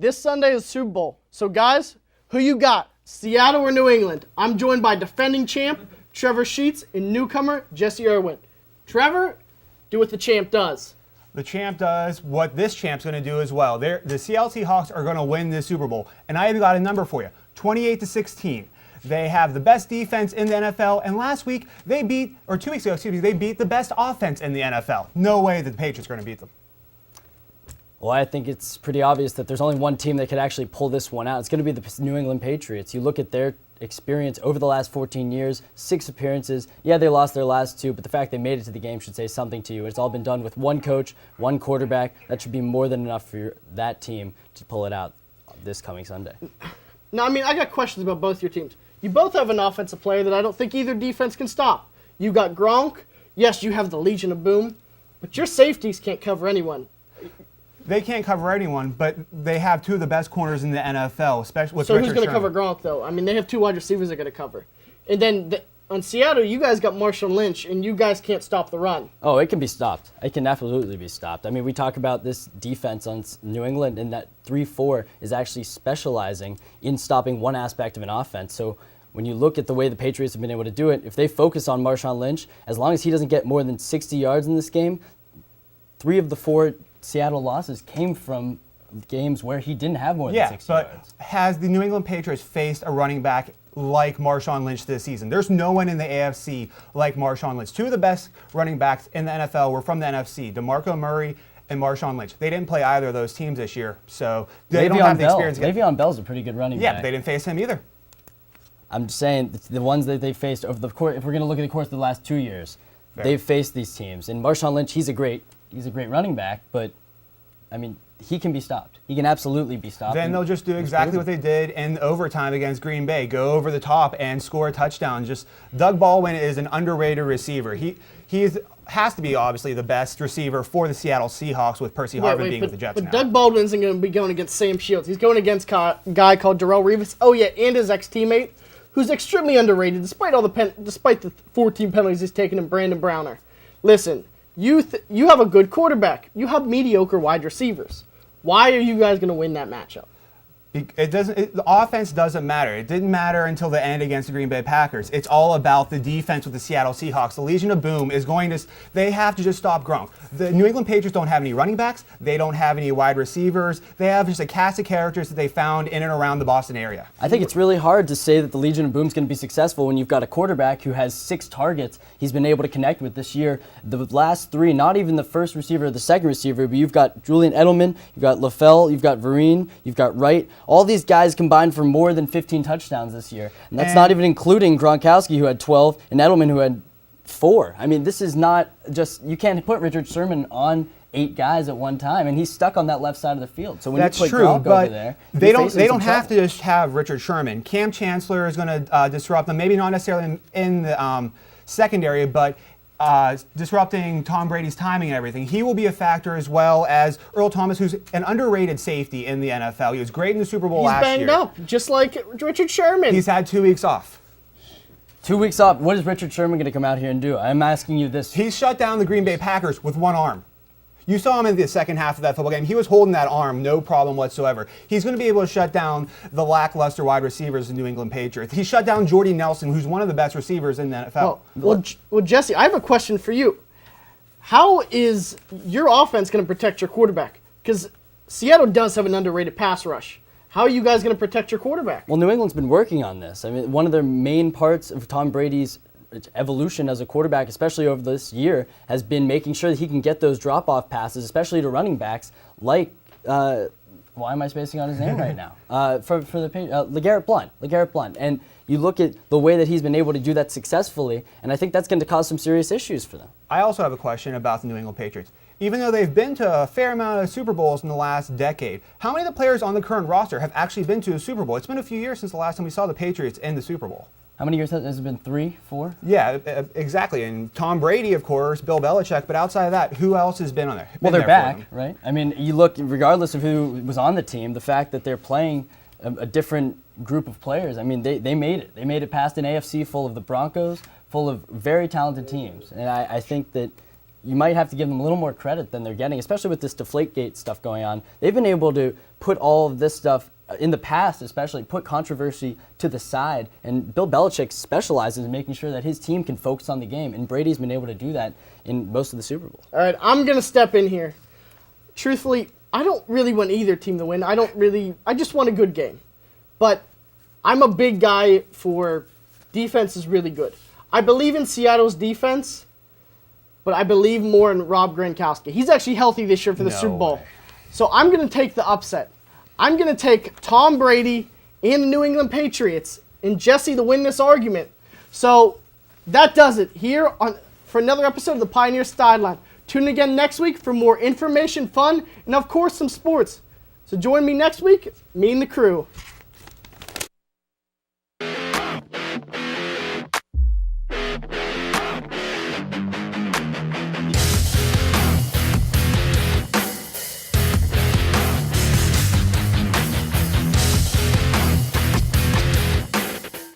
This Sunday is Super Bowl. So, guys, who you got? Seattle or New England? I'm joined by defending champ Trever Sheets and newcomer Jesse Irwin. Trever, do what the champ does. The champ does what this champ's going to do as well. The Seattle Seahawks are going to win this Super Bowl. And I even got a number for you, 28-16. They have the best defense in the NFL, and last week they beat, or 2 weeks ago, excuse me, they beat the best offense in the NFL. No way that the Patriots are going to beat them. Well, I think it's pretty obvious that there's only one team that could actually pull this one out. It's going to be the New England Patriots. You look at their experience over the last 14 years, 6 appearances. Yeah, they lost their last 2, but the fact they made it to the game should say something to you. It's all been done with one coach, one quarterback. That should be more than enough for that team to pull it out this coming Sunday. Now, I got questions about both your teams. You both have an offensive player that I don't think either defense can stop. You got Gronk. Yes, you have the Legion of Boom, but your safeties can't cover anyone. They can't cover anyone, but they have 2 of the best corners in the NFL, especially with So Richard who's going to Sherman. cover Gronk, though? They have 2 wide receivers they're going to cover. And then on Seattle, you guys got Marshawn Lynch, and you guys can't stop the run. Oh, it can be stopped. It can absolutely be stopped. We talk about this defense on New England, and that 3-4 is actually specializing in stopping one aspect of an offense. So when you look at the way the Patriots have been able to do it, if they focus on Marshawn Lynch, as long as he doesn't get more than 60 yards in this game, 3 of the 4 Seattle losses came from games where he didn't have more than 60 yards. But has the New England Patriots faced a running back like Marshawn Lynch this season? There's no one in the AFC like Marshawn Lynch. 2 of the best running backs in the NFL were from the NFC, DeMarco Murray and Marshawn Lynch. They didn't play either of those teams this year, so they don't have the experience. Le'Veon Bell's a pretty good running back. Yeah, but they didn't face him either. I'm just saying the ones that they faced over the course. If we're going to look at the course of the last 2 years, they've faced these teams. And Marshawn Lynch, he's a great running back, but he can be stopped. He can absolutely be stopped. Then they'll just do exactly what they did in overtime against Green Bay. Go over the top and score a touchdown. Doug Baldwin is an underrated receiver. He has to be obviously the best receiver for the Seattle Seahawks with Percy Harvin being with the Jets now. But Doug Baldwin isn't going to be going against Sam Shields. He's going against a guy called Darrelle Revis. Oh yeah, and his ex-teammate, who's extremely underrated despite the 14 penalties he's taken in Brandon Browner. Listen, you have a good quarterback. You have mediocre wide receivers. Why are you guys going to win that matchup? The offense doesn't matter. It didn't matter until the end against the Green Bay Packers. It's all about the defense with the Seattle Seahawks. The Legion of Boom is they have to just stop Gronk. The New England Patriots don't have any running backs. They don't have any wide receivers. They have just a cast of characters that they found in and around the Boston area. I think it's really hard to say that the Legion of Boom is going to be successful when you've got a quarterback who has 6 targets he's been able to connect with this year. The last 3, not even the first receiver or the second receiver, but you've got Julian Edelman, you've got LaFell, you've got Vereen, you've got Wright. All these guys combined for more than 15 touchdowns this year. And that's not even including Gronkowski, who had 12, and Edelman, who had 4. This is not just, you can't put Richard Sherman on 8 guys at one time, and he's stuck on that left side of the field. So when That's you put true, Gronk but over there, they don't have to just have Richard Sherman. Cam Chancellor is going to disrupt them, maybe not necessarily in the secondary, but disrupting Tom Brady's timing and everything. He will be a factor, as well as Earl Thomas, who's an underrated safety in the NFL. He was great in the Super Bowl last year. He's banged up, just like Richard Sherman. He's had 2 weeks off. 2 weeks off. What is Richard Sherman going to come out here and do? I'm asking you this. He shut down the Green Bay Packers with 1 arm. You saw him in the second half of that football game. He was holding that arm, no problem whatsoever. He's going to be able to shut down the lackluster wide receivers of the New England Patriots. He shut down Jordy Nelson, who's one of the best receivers in the NFL. Well, Jesse, I have a question for you. How is your offense going to protect your quarterback? Because Seattle does have an underrated pass rush. How are you guys going to protect your quarterback? Well, New England's been working on this. One of their main parts of Tom Brady's evolution as a quarterback, especially over this year, has been making sure that he can get those drop-off passes, especially to running backs like, why am I spacing on his name right now? LeGarrette Blount. And you look at the way that he's been able to do that successfully, and I think that's going to cause some serious issues for them. I also have a question about the New England Patriots. Even though they've been to a fair amount of Super Bowls in the last decade, how many of the players on the current roster have actually been to a Super Bowl? It's been a few years since the last time we saw the Patriots in the Super Bowl. How many years has it been? 3, 4? Yeah, exactly. And Tom Brady, of course, Bill Belichick, but outside of that, who else has been on there? Well, they're back, right? You look, regardless of who was on the team, the fact that they're playing a different group of players, they made it. They made it past an AFC full of the Broncos, full of very talented teams. And I think that you might have to give them a little more credit than they're getting, especially with this Deflategate stuff going on. They've been able to put all of this stuff, in the past especially, put controversy to the side. And Bill Belichick specializes in making sure that his team can focus on the game. And Brady's been able to do that in most of the Super Bowls. All right, I'm going to step in here. Truthfully, I don't really want either team to win. I just want a good game. But I'm a big guy for defense is really good. I believe in Seattle's defense, but I believe more in Rob Gronkowski. He's actually healthy this year for the Super Bowl. way. So I'm going to take the upset. I'm going to take Tom Brady and the New England Patriots and Jesse to win this argument. So that does it here for another episode of the Pioneer Sideline. Tune in again next week for more information, fun, and of course some sports. So join me next week, me and the crew.